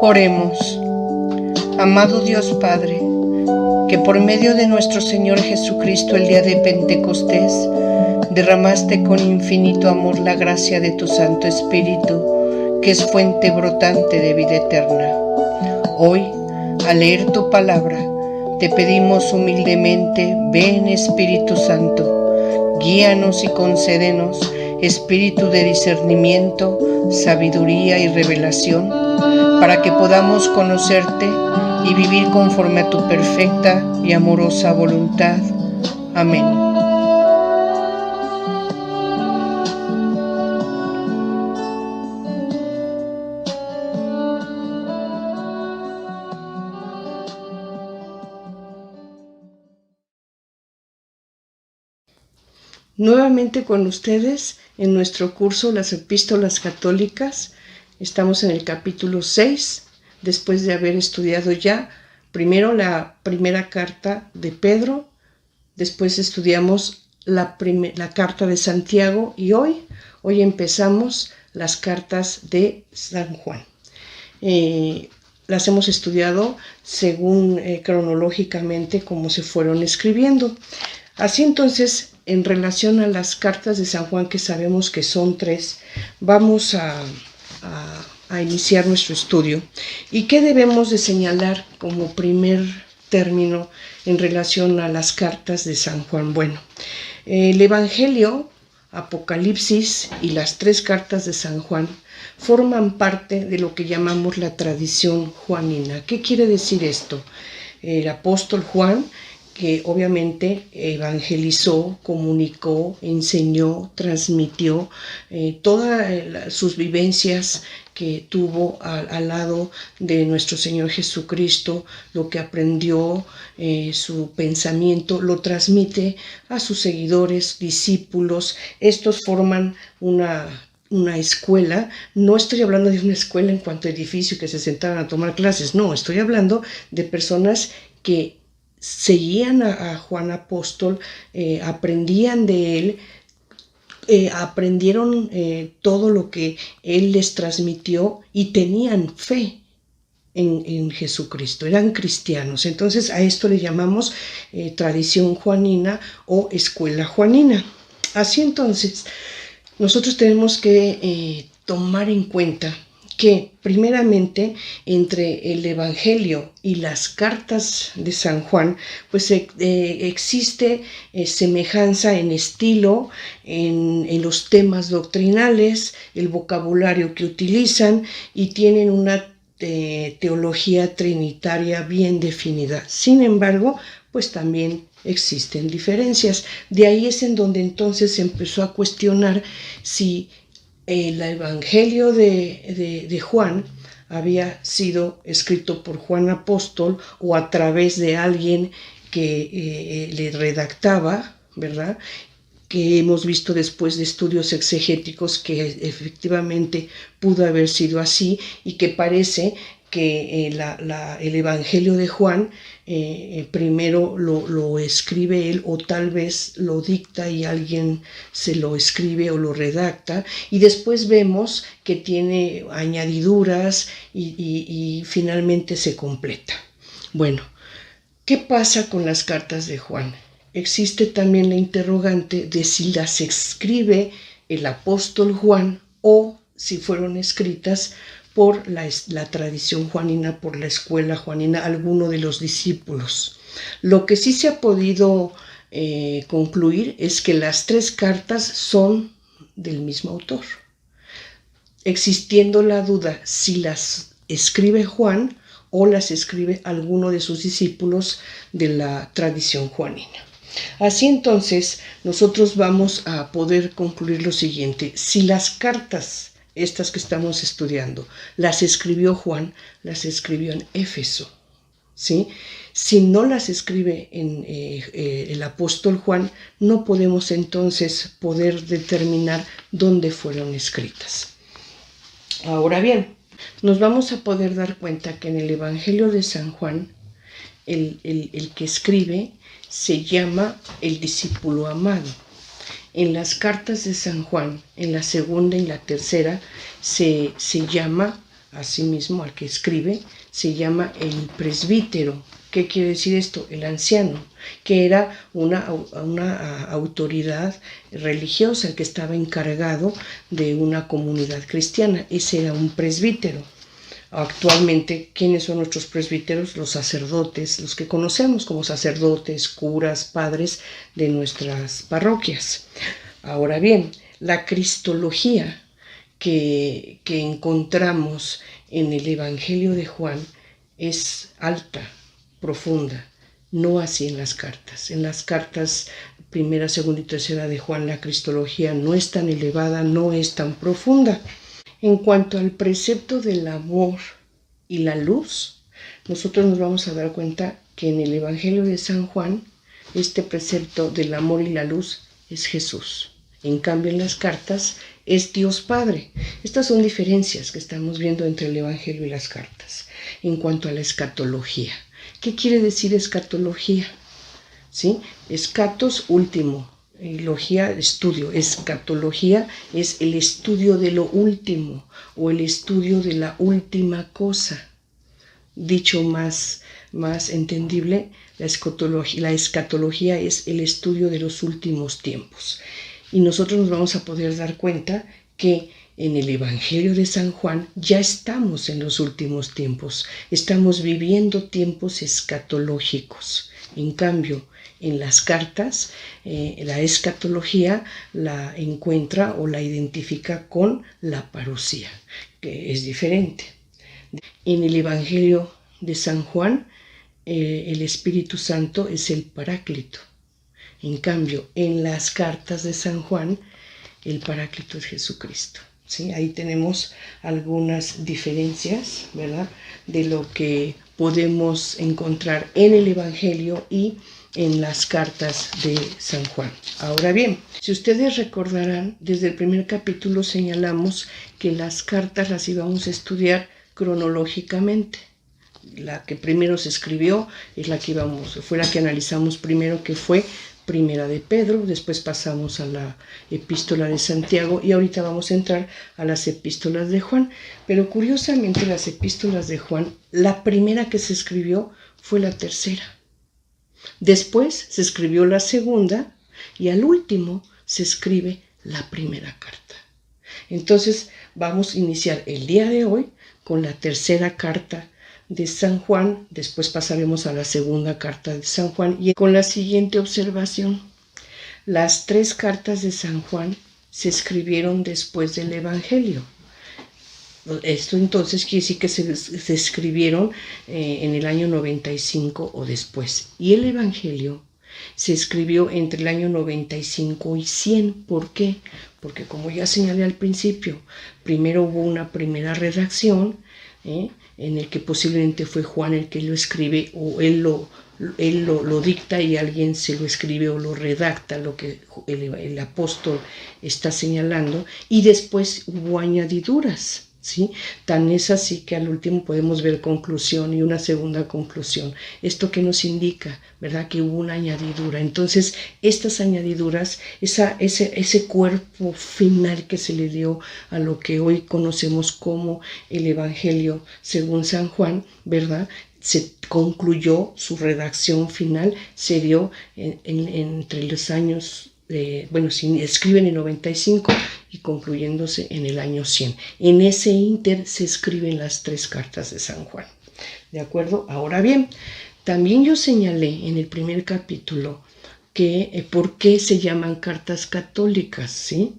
Oremos. Amado Dios Padre, que por medio de nuestro Señor Jesucristo el día de Pentecostés derramaste con infinito amor la gracia de tu Santo Espíritu, que es fuente brotante de vida eterna. Hoy, al leer tu palabra, te pedimos humildemente, ven Espíritu Santo, guíanos y concédenos espíritu de discernimiento, sabiduría y revelación, para que podamos conocerte y vivir conforme a tu perfecta y amorosa voluntad. Amén. Nuevamente con ustedes en nuestro curso Las Epístolas Católicas. Estamos en el capítulo 6, después de haber estudiado ya primero la primera carta de Pedro, después estudiamos la carta de Santiago y hoy empezamos las cartas de San Juan. Las hemos estudiado según cronológicamente como se fueron escribiendo. Así entonces, en relación a las cartas de San Juan, que sabemos que son 3, vamos a iniciar nuestro estudio. ¿Y qué debemos de señalar como primer término en relación a las cartas de San Juan? Bueno, el Evangelio, Apocalipsis y las 3 cartas de San Juan forman parte de lo que llamamos la tradición juanina. ¿Qué quiere decir esto? El apóstol Juan, que obviamente evangelizó, comunicó, enseñó, transmitió todas sus vivencias que tuvo al lado de nuestro Señor Jesucristo, lo que aprendió, su pensamiento, lo transmite a sus seguidores, discípulos. Estos forman una escuela. No estoy hablando de una escuela en cuanto a edificio que se sentaban a tomar clases, no, estoy hablando de personas que seguían a Juan Apóstol, aprendían de él, aprendieron todo lo que él les transmitió y tenían fe en Jesucristo, eran cristianos. Entonces a esto le llamamos tradición juanina o escuela juanina. Así entonces, nosotros tenemos que tomar en cuenta que primeramente entre el Evangelio y las cartas de San Juan, pues existe semejanza en estilo, en los temas doctrinales, el vocabulario que utilizan y tienen una teología trinitaria bien definida. Sin embargo, pues también existen diferencias. De ahí es en donde entonces se empezó a cuestionar si el Evangelio de Juan había sido escrito por Juan Apóstol o a través de alguien que le redactaba, ¿verdad? Que hemos visto después de estudios exegéticos que efectivamente pudo haber sido así y que parece que el Evangelio de Juan primero lo escribe él o tal vez lo dicta y alguien se lo escribe o lo redacta y después vemos que tiene añadiduras y finalmente se completa. Bueno, ¿qué pasa con las cartas de Juan? Existe también la interrogante de si las escribe el apóstol Juan o si fueron escritas por la tradición juanina, por la escuela juanina, alguno de los discípulos. Lo que sí se ha podido concluir es que las 3 cartas son del mismo autor, existiendo la duda si las escribe Juan o las escribe alguno de sus discípulos de la tradición juanina. Así entonces, nosotros vamos a poder concluir lo siguiente: si las cartas, estas que estamos estudiando, las escribió Juan, las escribió en Éfeso, ¿sí? Si no las escribe el apóstol Juan, no podemos entonces poder determinar dónde fueron escritas. Ahora bien, nos vamos a poder dar cuenta que en el Evangelio de San Juan, el que escribe se llama el discípulo amado. En las cartas de San Juan, en la segunda y la tercera, se llama asimismo, al que escribe, se llama el presbítero. ¿Qué quiere decir esto? El anciano, que era una autoridad religiosa, el que estaba encargado de una comunidad cristiana. Ese era un presbítero. Actualmente, ¿quiénes son nuestros presbíteros? Los sacerdotes, los que conocemos como sacerdotes, curas, padres de nuestras parroquias. Ahora bien, la cristología que encontramos en el Evangelio de Juan es alta, profunda, no así en las cartas. En las cartas primera, segunda y tercera de Juan, la cristología no es tan elevada, no es tan profunda. En cuanto al precepto del amor y la luz, nosotros nos vamos a dar cuenta que en el Evangelio de San Juan, este precepto del amor y la luz es Jesús. En cambio, en las cartas es Dios Padre. Estas son diferencias que estamos viendo entre el Evangelio y las cartas. En cuanto a la escatología, ¿qué quiere decir escatología? ¿Sí? Escatos, último. Y logía, estudio. Escatología es el estudio de lo último o el estudio de la última cosa. Dicho más entendible, la escatología es el estudio de los últimos tiempos. Y nosotros nos vamos a poder dar cuenta que en el Evangelio de San Juan ya estamos en los últimos tiempos. Estamos viviendo tiempos escatológicos. En cambio, en las cartas, la escatología la encuentra o la identifica con la parusía, que es diferente. En el Evangelio de San Juan, el Espíritu Santo es el Paráclito. En cambio, en las cartas de San Juan, el Paráclito es Jesucristo. ¿Sí? Ahí tenemos algunas diferencias, ¿verdad?, de lo que podemos encontrar en el Evangelio y en las cartas de San Juan. Ahora bien, si ustedes recordarán, desde el primer capítulo señalamos que las cartas las íbamos a estudiar cronológicamente. La que primero se escribió es fue la que analizamos primero, que fue Primera de Pedro, después pasamos a la Epístola de Santiago y ahorita vamos a entrar a las Epístolas de Juan. Pero curiosamente las Epístolas de Juan, la primera que se escribió fue la tercera. Después se escribió la segunda y al último se escribe la primera carta. Entonces vamos a iniciar el día de hoy con la tercera carta de San Juan, después pasaremos a la segunda carta de San Juan y con la siguiente observación. Las tres cartas de San Juan se escribieron después del Evangelio. Esto entonces quiere decir que se escribieron en el año 95 o después. Y el Evangelio se escribió entre el año 95 y 100. ¿Por qué? Porque como ya señalé al principio, primero hubo una primera redacción, en el que posiblemente fue Juan el que lo escribe o él lo dicta y alguien se lo escribe o lo redacta, lo que el apóstol está señalando, y después hubo añadiduras. ¿Sí? Tan es así que al último podemos ver conclusión y una segunda conclusión. Esto que nos indica, ¿verdad?, que hubo una añadidura. Entonces, estas añadiduras, ese cuerpo final que se le dio a lo que hoy conocemos como el Evangelio según San Juan, ¿verdad?, se concluyó, su redacción final se dio entre los años, se escriben en 95 y concluyéndose en el año 100. En ese ínter se escriben las tres cartas de San Juan. ¿De acuerdo? Ahora bien, también yo señalé en el primer capítulo que por qué se llaman cartas católicas, ¿sí?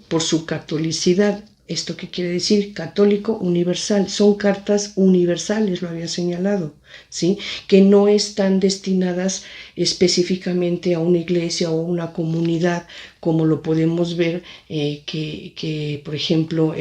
Por su catolicidad. ¿Esto qué quiere decir? Católico universal. Son cartas universales, lo había señalado, ¿sí? Que no están destinadas específicamente a una iglesia o una comunidad, como lo podemos ver que por ejemplo,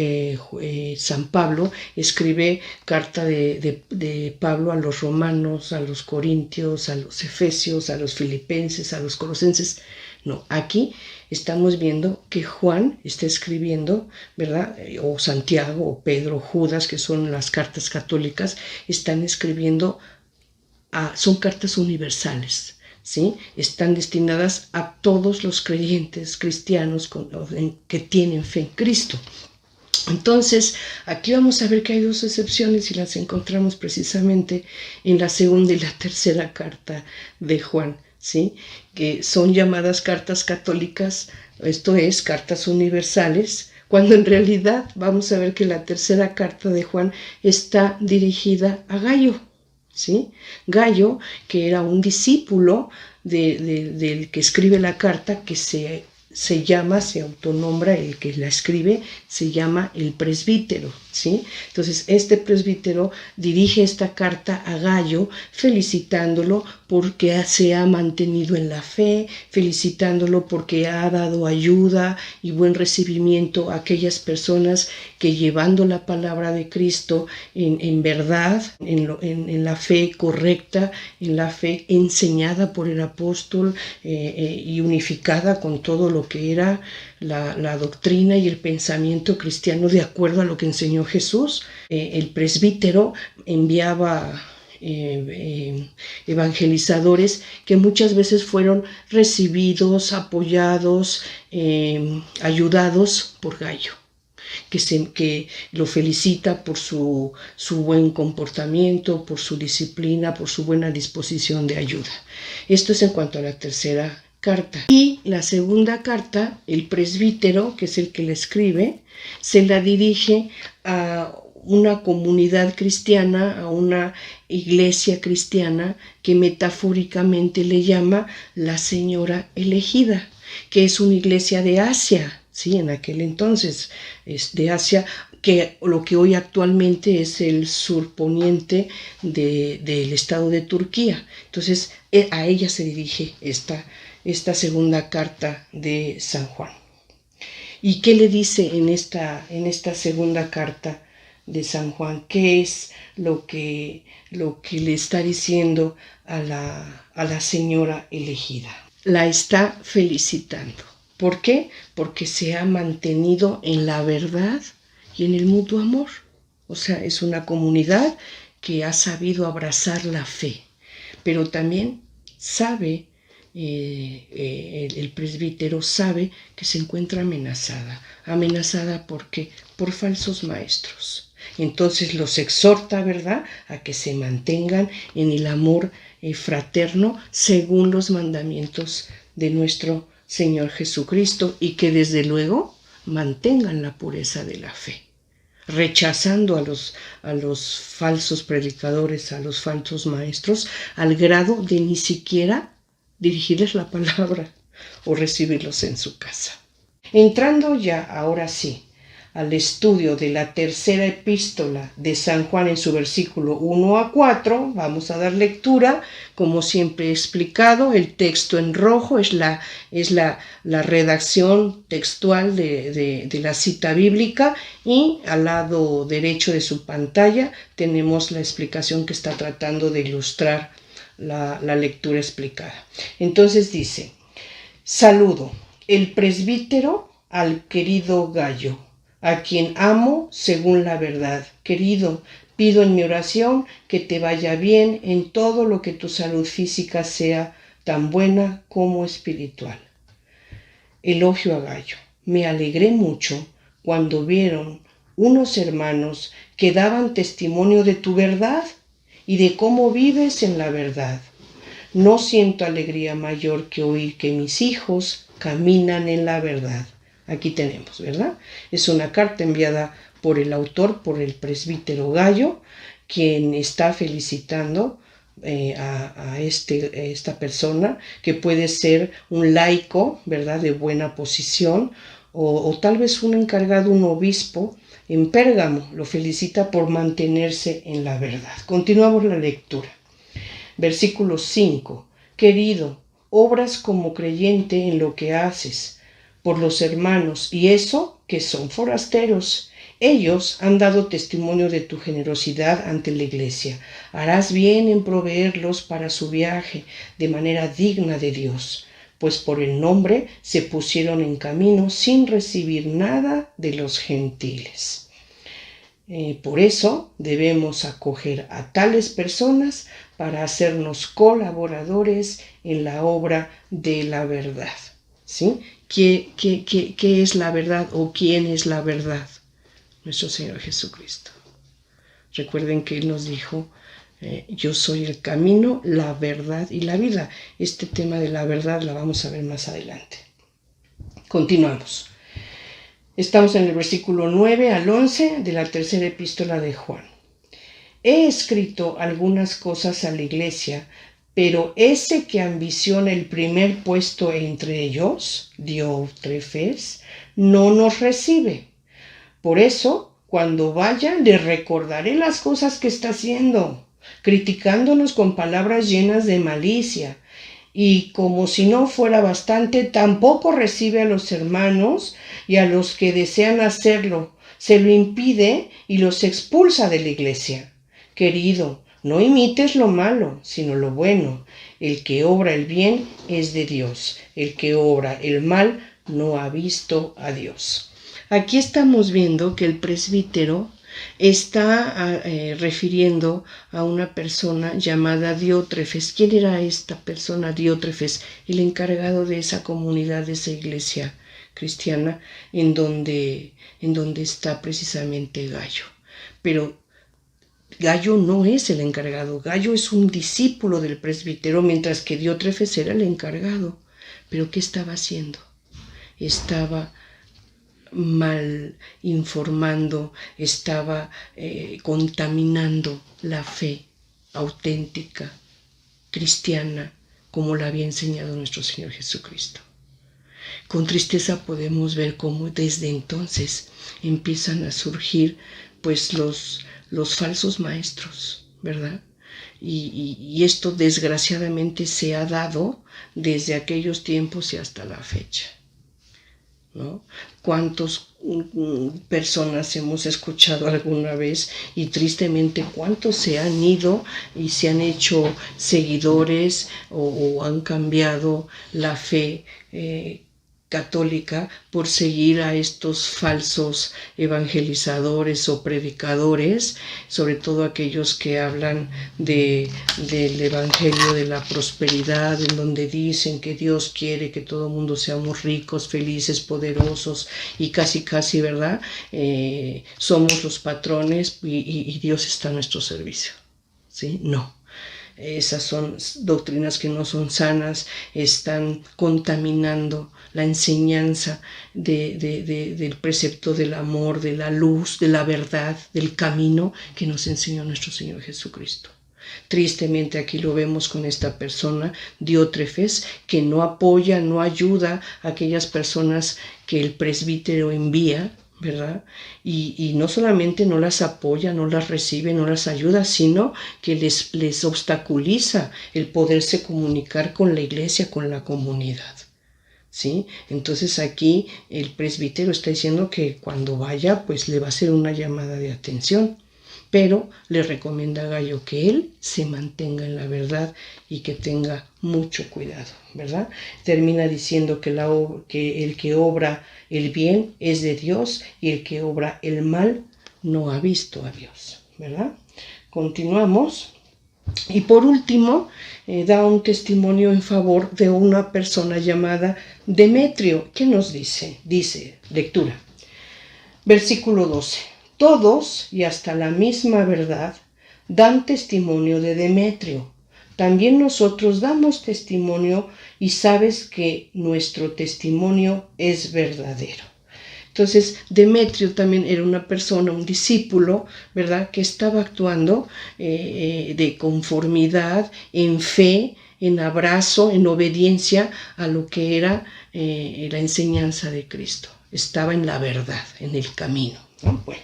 San Pablo escribe carta de Pablo a los romanos, a los corintios, a los efesios, a los filipenses, a los colosenses. No, aquí estamos viendo que Juan está escribiendo, ¿verdad? O Santiago, o Pedro, Judas, que son las cartas católicas, están escribiendo, son cartas universales, ¿sí? Están destinadas a todos los creyentes cristianos que tienen fe en Cristo. Entonces, aquí vamos a ver que hay dos excepciones y las encontramos precisamente en la segunda y la tercera carta de Juan, ¿sí? Que son llamadas cartas católicas, esto es, cartas universales, cuando en realidad vamos a ver que la tercera carta de Juan está dirigida a Gayo, ¿sí? Gayo, que era un discípulo del que escribe la carta, que se autonombra, el que la escribe, se llama el presbítero, ¿sí? Entonces, este presbítero dirige esta carta a Gayo, felicitándolo porque se ha mantenido en la fe, felicitándolo porque ha dado ayuda y buen recibimiento a aquellas personas que, llevando la palabra de Cristo en verdad, en la fe correcta, en la fe enseñada por el apóstol y unificada con todo lo que era la doctrina y el pensamiento cristiano de acuerdo a lo que enseñó Jesús. El presbítero enviaba evangelizadores que muchas veces fueron recibidos, apoyados, ayudados por Gayo, que lo felicita por su buen comportamiento, por su disciplina, por su buena disposición de ayuda. Esto es en cuanto a la tercera carta. Y la segunda carta, el presbítero, que es el que la escribe, se la dirige a una comunidad cristiana, a una iglesia cristiana que metafóricamente le llama la Señora Elegida, que es una iglesia de Asia, ¿sí? En aquel entonces es de Asia, que lo que hoy actualmente es el surponiente del estado de Turquía. Entonces a ella se dirige esta segunda carta de San Juan. ¿Y qué le dice en esta segunda carta de San Juan? ¿Qué es lo que le está diciendo a la señora elegida? La está felicitando. ¿Por qué? Porque se ha mantenido en la verdad y en el mutuo amor. O sea, es una comunidad que ha sabido abrazar la fe, pero también sabe, el presbítero sabe que se encuentra amenazada porque por falsos maestros. Entonces los exhorta, ¿verdad?, a que se mantengan en el amor fraterno según los mandamientos de nuestro Señor Jesucristo y que desde luego mantengan la pureza de la fe, rechazando a los falsos predicadores, a los falsos maestros, al grado de ni siquiera dirigirles la palabra o recibirlos en su casa. Entrando ya, ahora sí, al estudio de la tercera epístola de San Juan en su versículo 1 a 4, vamos a dar lectura. Como siempre he explicado, el texto en rojo es la redacción textual de la cita bíblica, y al lado derecho de su pantalla tenemos la explicación que está tratando de ilustrar la lectura explicada. Entonces dice: saludo, el presbítero, al querido Gayo, a quien amo según la verdad. Querido, pido en mi oración que te vaya bien en todo lo que tu salud física sea tan buena como espiritual. Elogio a Gayo. Me alegré mucho cuando vieron unos hermanos que daban testimonio de tu verdad y de cómo vives en la verdad. No siento alegría mayor que oír que mis hijos caminan en la verdad. Aquí tenemos, ¿verdad? Es una carta enviada por el autor, por el presbítero Gayo, quien está felicitando a esta persona, que puede ser un laico, ¿verdad?, de buena posición, o tal vez un encargado, un obispo en Pérgamo. Lo felicita por mantenerse en la verdad. Continuamos la lectura. Versículo 5. Querido, obras como creyente en lo que haces por los hermanos, y eso que son forasteros. Ellos han dado testimonio de tu generosidad ante la iglesia. Harás bien en proveerlos para su viaje de manera digna de Dios, pues por el nombre se pusieron en camino sin recibir nada de los gentiles. Por eso debemos acoger a tales personas para hacernos colaboradores en la obra de la verdad. ¿Sí? ¿Qué es la verdad o quién es la verdad? nuestro Señor Jesucristo. Recuerden que Él nos dijo, yo soy el camino, la verdad y la vida. Este tema de la verdad la vamos a ver más adelante. Continuamos. Estamos en el versículo 9 al 11 de la tercera epístola de Juan. He escrito algunas cosas a la iglesia, pero ese que ambiciona el primer puesto entre ellos, Diótrefes, no nos recibe. Por eso, cuando vaya, le recordaré las cosas que está haciendo, criticándonos con palabras llenas de malicia. Y como si no fuera bastante, tampoco recibe a los hermanos y a los que desean hacerlo. Se lo impide y los expulsa de la iglesia. Querido, no imites lo malo, sino lo bueno. El que obra el bien es de Dios. El que obra el mal no ha visto a Dios. Aquí estamos viendo que el presbítero está refiriendo a una persona llamada Diótrefes. ¿Quién era esta persona, Diótrefes? El encargado de esa comunidad, de esa iglesia cristiana en donde está precisamente Gayo. Pero Gayo no es el encargado, Gayo es un discípulo del presbítero, mientras que Diótrefes era el encargado. ¿Pero qué estaba haciendo? Estaba mal informando, estaba contaminando la fe auténtica, cristiana, como la había enseñado nuestro Señor Jesucristo. Con tristeza podemos ver cómo desde entonces empiezan a surgir pues los falsos maestros, ¿verdad? Y esto desgraciadamente se ha dado desde aquellos tiempos y hasta la fecha, ¿no? ¿Cuántas personas hemos escuchado alguna vez y tristemente cuántos se han ido y se han hecho seguidores o han cambiado la fe católica por seguir a estos falsos evangelizadores o predicadores, sobre todo aquellos que hablan del evangelio de la prosperidad, en donde dicen que Dios quiere que todo el mundo seamos ricos, felices, poderosos y casi, ¿verdad? Somos los patrones y Dios está a nuestro servicio, ¿sí? No. Esas son doctrinas que no son sanas, están contaminando la enseñanza del precepto del amor, de la luz, de la verdad, del camino que nos enseñó nuestro Señor Jesucristo. Tristemente aquí lo vemos con esta persona, Diótrefes, que no apoya, no ayuda a aquellas personas que el presbítero envía, ¿verdad? Y no solamente no las apoya, no las recibe, no las ayuda, sino que les obstaculiza el poderse comunicar con la iglesia, con la comunidad, ¿sí? Entonces aquí el presbítero está diciendo que cuando vaya, pues le va a hacer una llamada de atención, pero le recomienda a Gayo que él se mantenga en la verdad y que tenga mucho cuidado, ¿verdad? Termina diciendo que el que obra el bien es de Dios y el que obra el mal no ha visto a Dios, ¿verdad? Continuamos. Y por último, da un testimonio en favor de una persona llamada Demetrio. ¿Qué nos dice? Dice, lectura, versículo 12. Todos, y hasta la misma verdad, dan testimonio de Demetrio. También nosotros damos testimonio y sabes que nuestro testimonio es verdadero. Entonces, Demetrio también era una persona, un discípulo, ¿verdad?, que estaba actuando de conformidad, en fe, en abrazo, en obediencia a lo que era la enseñanza de Cristo. Estaba en la verdad, en el camino, ¿no? Bueno,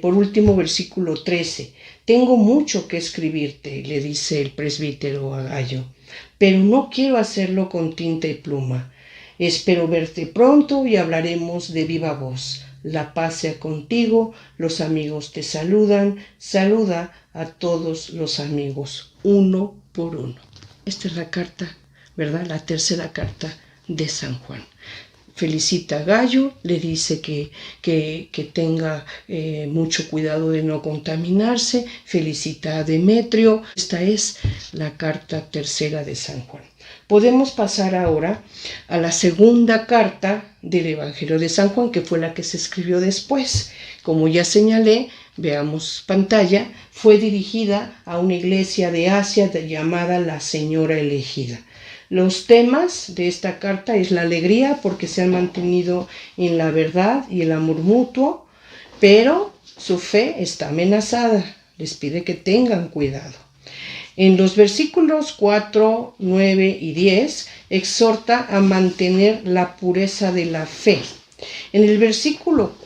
por último, versículo 13. Tengo mucho que escribirte, le dice el presbítero a Gayo, pero no quiero hacerlo con tinta y pluma. Espero verte pronto y hablaremos de viva voz. La paz sea contigo, los amigos te saludan, saluda a todos los amigos, uno por uno. Esta es la carta, ¿verdad? La tercera carta de San Juan. Felicita a Gayo, le dice que tenga mucho cuidado de no contaminarse, felicita a Demetrio. Esta es la carta tercera de San Juan. Podemos pasar ahora a la segunda carta del Evangelio de San Juan, que fue la que se escribió después. Como ya señalé, veamos pantalla, fue dirigida a una iglesia de Asia llamada la Señora Elegida. Los temas de esta carta es la alegría porque se han mantenido en la verdad y el amor mutuo, pero su fe está amenazada. Les pide que tengan cuidado. En los versículos 4, 9 y 10 exhorta a mantener la pureza de la fe. En el versículo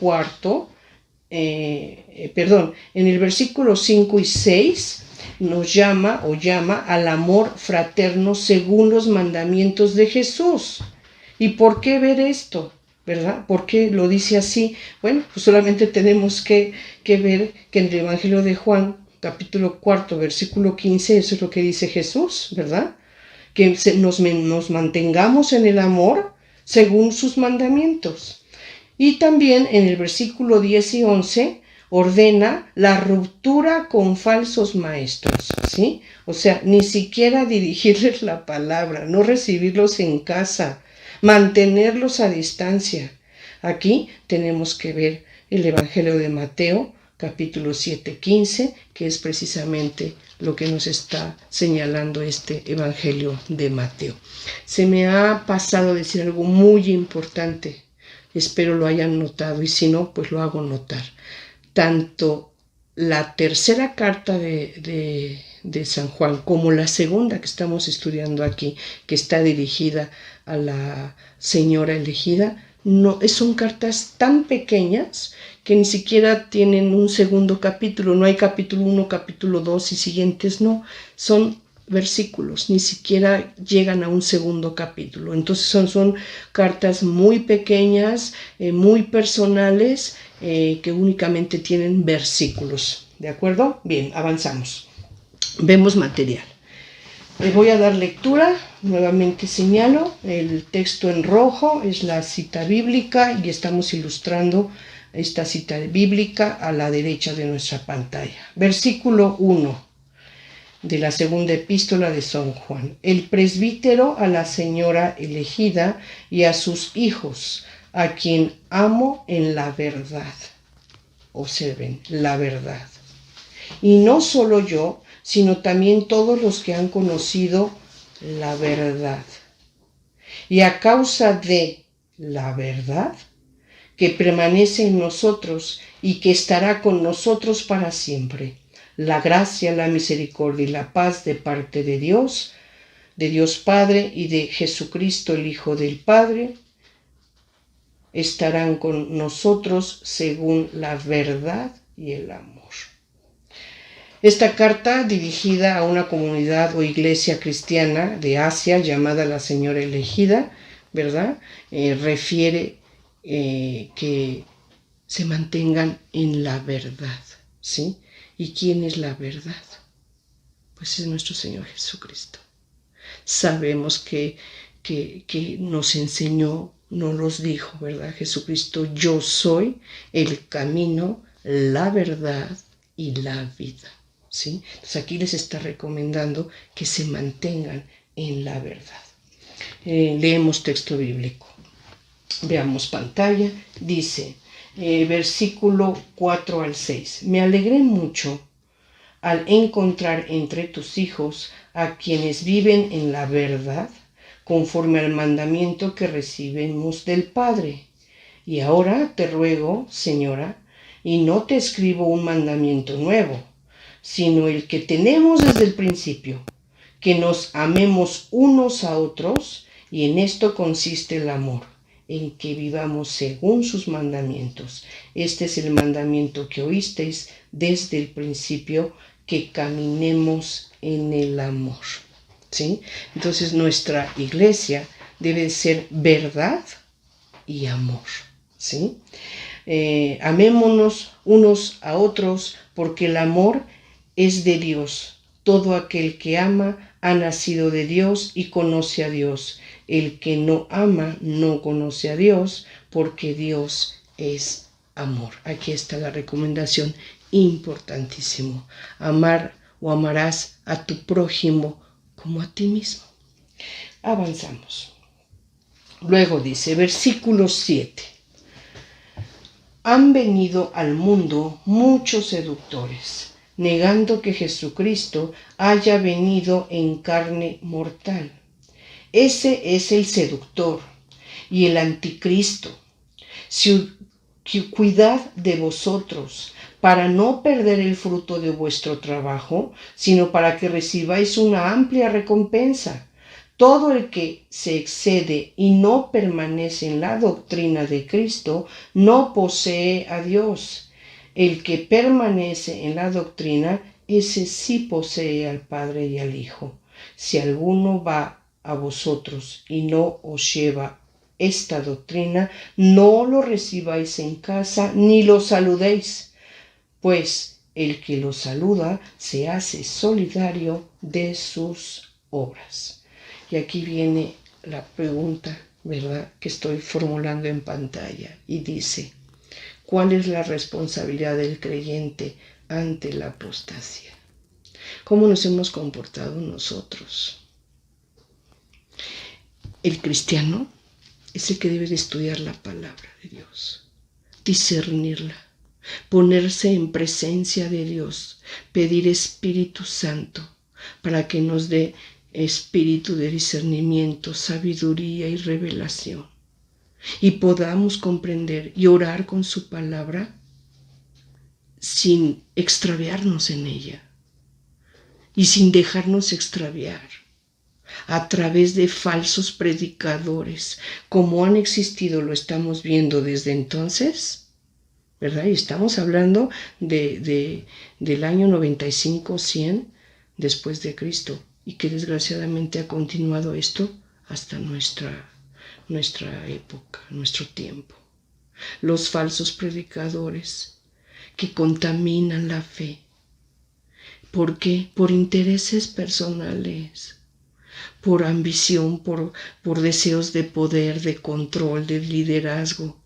5 y 6 nos llama al amor fraterno según los mandamientos de Jesús. ¿Y por qué ver esto? ¿Verdad? ¿Por qué lo dice así? Bueno, pues solamente tenemos que ver que en el Evangelio de Juan, capítulo 4, versículo 15, eso es lo que dice Jesús, ¿verdad? Que nos mantengamos en el amor según sus mandamientos. Y también en el versículo 10 y 11 ordena la ruptura con falsos maestros, ¿sí? O sea, ni siquiera dirigirles la palabra, no recibirlos en casa, mantenerlos a distancia. Aquí tenemos que ver el Evangelio de Mateo, capítulo 7, 15, que es precisamente lo que nos está señalando este Evangelio de Mateo. Se me ha pasado decir algo muy importante, espero lo hayan notado y si no, pues lo hago notar. Tanto la tercera carta de San Juan como la segunda que estamos estudiando aquí, que está dirigida a la Señora Elegida, son cartas tan pequeñas que ni siquiera tienen un segundo capítulo, no hay capítulo 1, capítulo 2 y siguientes, no, son versículos, ni siquiera llegan a un segundo capítulo. Entonces son cartas muy pequeñas, muy personales, que únicamente tienen versículos. ¿De acuerdo? Bien, avanzamos. Vemos material. Le voy a dar lectura, nuevamente señalo, el texto en rojo es la cita bíblica y estamos ilustrando esta cita bíblica a la derecha de nuestra pantalla. Versículo 1 de la segunda epístola de San Juan. El presbítero a la Señora Elegida y a sus hijos, a quien amo en la verdad. Observen, la verdad. Y no solo yo, sino también todos los que han conocido la verdad. Y a causa de la verdad, que permanece en nosotros y que estará con nosotros para siempre, la gracia, la misericordia y la paz de parte de Dios Padre y de Jesucristo, el Hijo del Padre, estarán con nosotros según la verdad y el amor. Esta carta, dirigida a una comunidad o iglesia cristiana de Asia llamada la Señora Elegida, ¿verdad? Refiere que se mantengan en la verdad, ¿sí? ¿Y quién es la verdad? Pues es nuestro Señor Jesucristo. Sabemos que nos enseñó, nos los dijo, ¿verdad? Jesucristo, yo soy el camino, la verdad y la vida, ¿sí? Entonces aquí les está recomendando que se mantengan en la verdad. Leemos texto bíblico. Veamos pantalla. Dice, versículo 4 al 6. Me alegré mucho al encontrar entre tus hijos a quienes viven en la verdad, conforme al mandamiento que recibimos del Padre. Y ahora te ruego, Señora, y no te escribo un mandamiento nuevo, sino el que tenemos desde el principio, que nos amemos unos a otros, y en esto consiste el amor, en que vivamos según sus mandamientos. Este es el mandamiento que oísteis desde el principio, que caminemos en el amor, ¿sí? Entonces nuestra iglesia debe ser verdad y amor, ¿sí? Amémonos unos a otros, porque el amor es de Dios. Todo aquel que ama ha nacido de Dios y conoce a Dios. El que no ama no conoce a Dios, porque Dios es amor. Aquí está la recomendación importantísimo. Amar o amarás a tu prójimo como a ti mismo. Avanzamos. Luego dice, versículo 7. Han venido al mundo muchos seductores, negando que Jesucristo haya venido en carne mortal. Ese es el seductor y el anticristo. Cuidad de vosotros, para no perder el fruto de vuestro trabajo, sino para que recibáis una amplia recompensa. Todo el que se excede y no permanece en la doctrina de Cristo no posee a Dios. El que permanece en la doctrina, ese sí posee al Padre y al Hijo. Si alguno va a vosotros y no os lleva esta doctrina, no lo recibáis en casa ni lo saludéis, pues el que lo saluda se hace solidario de sus obras. Y aquí viene la pregunta, ¿verdad?, que estoy formulando en pantalla, y dice, ¿cuál es la responsabilidad del creyente ante la apostasía? ¿Cómo nos hemos comportado nosotros? El cristiano es el que debe de estudiar la palabra de Dios, discernirla, ponerse en presencia de Dios, pedir Espíritu Santo para que nos dé espíritu de discernimiento, sabiduría y revelación, y podamos comprender y orar con su palabra sin extraviarnos en ella y sin dejarnos extraviar a través de falsos predicadores, como han existido, lo estamos viendo desde entonces, ¿verdad? Y estamos hablando del año 95-100 después de Cristo, y que desgraciadamente ha continuado esto hasta nuestra época, nuestro tiempo. Los falsos predicadores que contaminan la fe. ¿Por qué? Por intereses personales, por ambición, por deseos de poder, de control, de liderazgo,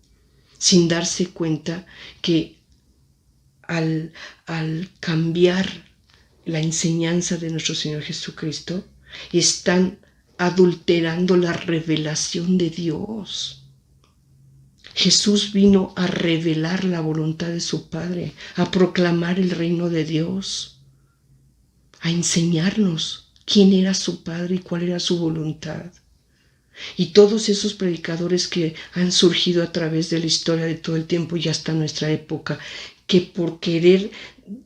sin darse cuenta que al cambiar la enseñanza de nuestro Señor Jesucristo, están adulterando la revelación de Dios. Jesús vino a revelar la voluntad de su Padre, a proclamar el reino de Dios, a enseñarnos quién era su Padre y cuál era su voluntad. Y todos esos predicadores que han surgido a través de la historia de todo el tiempo y hasta nuestra época, que por querer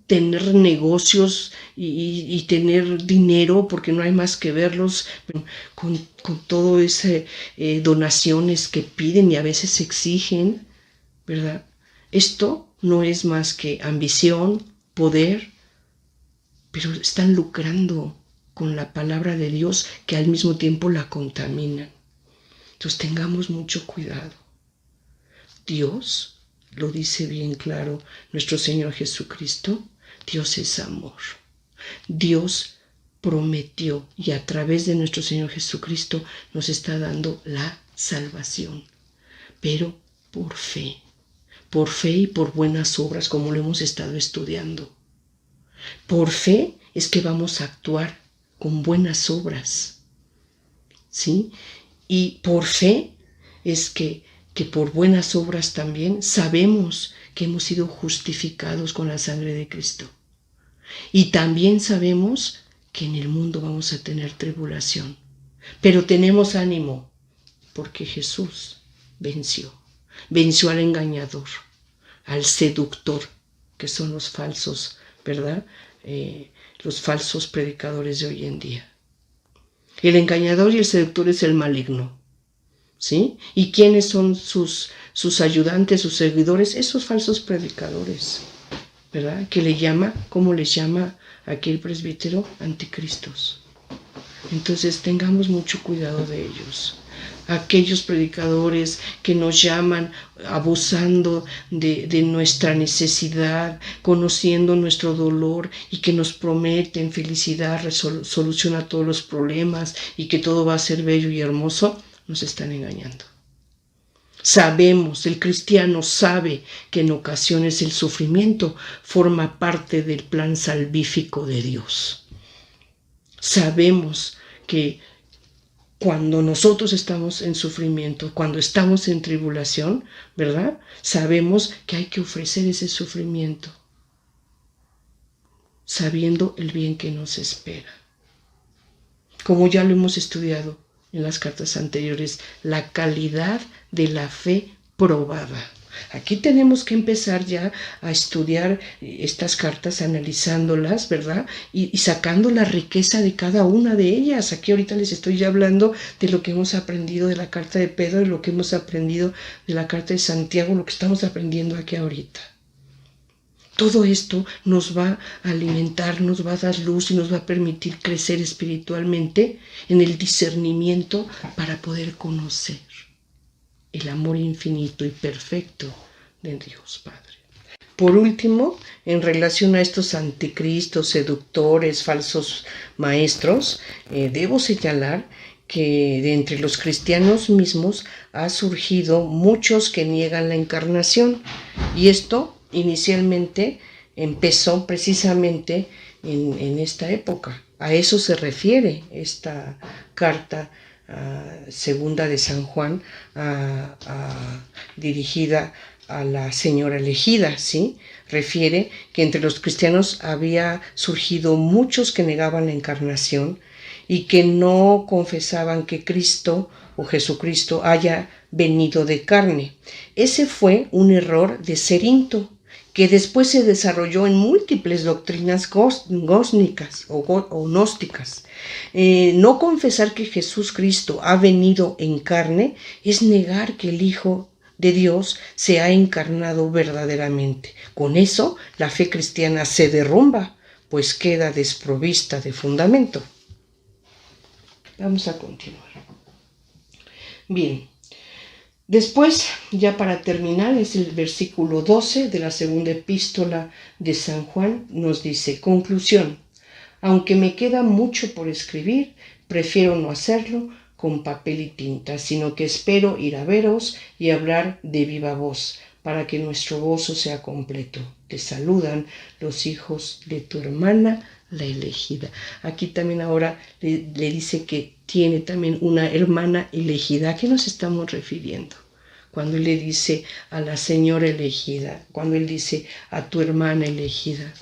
tener negocios y tener dinero, porque no hay más que verlos, con todo ese donaciones que piden y a veces exigen, ¿verdad? Esto no es más que ambición, poder, pero están lucrando con la palabra de Dios, que al mismo tiempo la contaminan. Entonces tengamos mucho cuidado. Dios lo dice bien claro nuestro Señor Jesucristo, Dios es amor. Dios prometió, y a través de nuestro Señor Jesucristo nos está dando la salvación, pero por fe y por buenas obras, como lo hemos estado estudiando. Por fe es que vamos a actuar con buenas obras, ¿sí? Y por fe es que por buenas obras también sabemos que hemos sido justificados con la sangre de Cristo. Y también sabemos que en el mundo vamos a tener tribulación. Pero tenemos ánimo, porque Jesús venció al engañador, al seductor, que son los falsos, ¿verdad? Los falsos predicadores de hoy en día. El engañador y el seductor es el maligno, ¿sí? ¿Y quiénes son sus ayudantes, sus seguidores? Esos falsos predicadores, ¿verdad? Que le llama, ¿cómo les llama aquí el presbítero? Anticristos. Entonces tengamos mucho cuidado de ellos. Aquellos predicadores que nos llaman abusando de nuestra necesidad, conociendo nuestro dolor, y que nos prometen felicidad, solución a todos los problemas y que todo va a ser bello y hermoso, nos están engañando. Sabemos, el cristiano sabe que en ocasiones el sufrimiento forma parte del plan salvífico de Dios. Sabemos que cuando nosotros estamos en sufrimiento, cuando estamos en tribulación, ¿verdad? Sabemos que hay que ofrecer ese sufrimiento, sabiendo el bien que nos espera. Como ya lo hemos estudiado en las cartas anteriores, la calidad de la fe probada. Aquí tenemos que empezar ya a estudiar estas cartas, analizándolas, ¿verdad? Y sacando la riqueza de cada una de ellas. Aquí ahorita les estoy ya hablando de lo que hemos aprendido de la carta de Pedro, de lo que hemos aprendido de la carta de Santiago, lo que estamos aprendiendo aquí ahorita. Todo esto nos va a alimentar, nos va a dar luz y nos va a permitir crecer espiritualmente en el discernimiento para poder conocer el amor infinito y perfecto de Dios Padre. Por último, en relación a estos anticristos, seductores, falsos maestros, debo señalar que de entre los cristianos mismos ha surgido muchos que niegan la encarnación. Y esto inicialmente empezó precisamente en esta época. A eso se refiere esta carta segunda de San Juan, dirigida a la señora elegida, ¿sí? Refiere que entre los cristianos había surgido muchos que negaban la encarnación y que no confesaban que Cristo o Jesucristo haya venido de carne. Ese fue un error de Cerinto, que después se desarrolló en múltiples doctrinas gnósticas o gnósticas. No confesar que Jesús Cristo ha venido en carne es negar que el Hijo de Dios se ha encarnado verdaderamente. Con eso, la fe cristiana se derrumba, pues queda desprovista de fundamento. Vamos a continuar. Bien. Después, ya para terminar, es el versículo 12 de la segunda epístola de San Juan, nos dice: conclusión, aunque me queda mucho por escribir, prefiero no hacerlo con papel y tinta, sino que espero ir a veros y hablar de viva voz, para que nuestro gozo sea completo. Te saludan los hijos de tu hermana, la elegida. Aquí también ahora le dice que tiene también una hermana elegida. ¿A qué nos estamos refiriendo? Cuando él le dice a la señora elegida, cuando él dice a tu hermana elegida,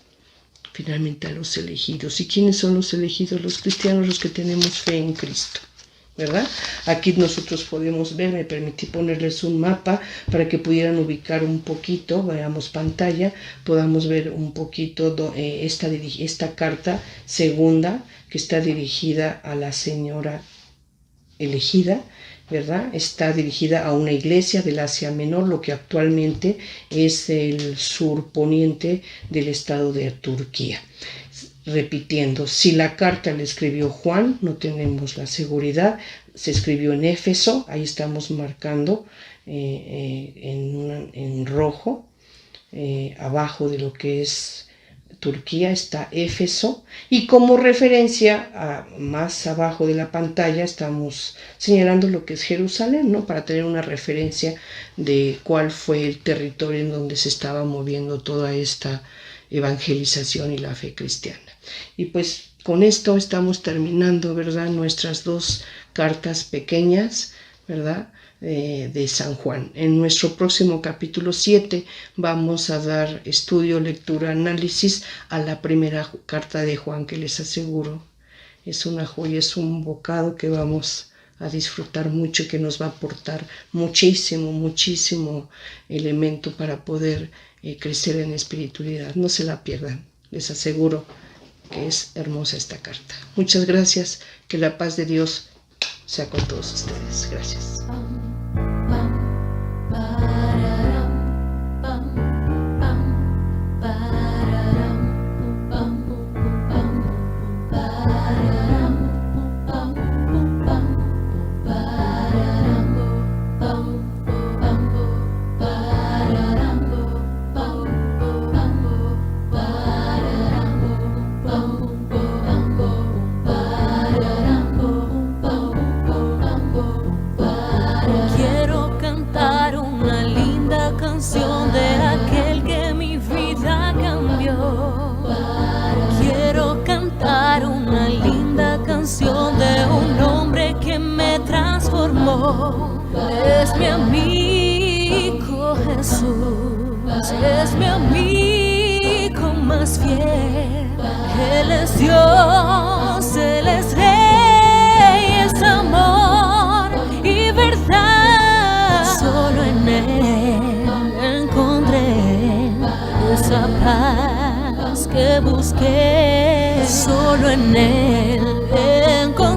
finalmente a los elegidos. ¿Y quiénes son los elegidos? Los cristianos, los que tenemos fe en Cristo, ¿verdad? Aquí nosotros podemos ver, me permití ponerles un mapa para que pudieran ubicar un poquito, veamos pantalla, podamos ver un poquito esta carta segunda que está dirigida a la señora elegida, ¿verdad? Está dirigida a una iglesia del Asia Menor, lo que actualmente es el surponiente del estado de Turquía. Repitiendo, si la carta la escribió Juan, no tenemos la seguridad, se escribió en Éfeso, ahí estamos marcando en rojo, abajo de lo que es Turquía está Éfeso, y como referencia más abajo de la pantalla estamos señalando lo que es Jerusalén, ¿no? Para tener una referencia de cuál fue el territorio en donde se estaba moviendo toda esta evangelización y la fe cristiana. Y pues con esto estamos terminando, ¿verdad?, nuestras dos cartas pequeñas, ¿verdad?, de San Juan. En nuestro próximo capítulo 7 vamos a dar estudio, lectura, análisis a la primera carta de Juan, que les aseguro es una joya, es un bocado que vamos a disfrutar mucho, que nos va a aportar muchísimo elemento para poder crecer en espiritualidad. No se la pierdan, les aseguro que es hermosa esta carta. Muchas gracias, que la paz de Dios sea con todos ustedes. Gracias. es mi amigo Jesús, es mi amigo más fiel. Él es Dios, Él es Rey, es amor y verdad. Solo en Él encontré esa paz que busqué. Solo en Él encontré